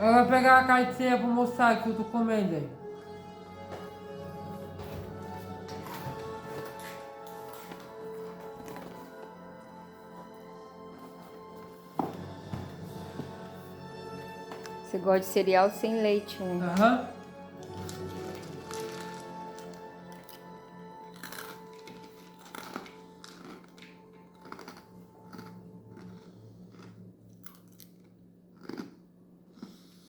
Eu vou pegar a carteira pra mostrar que eu tô comendo aí. Você gosta de cereal sem leite, né? Aham.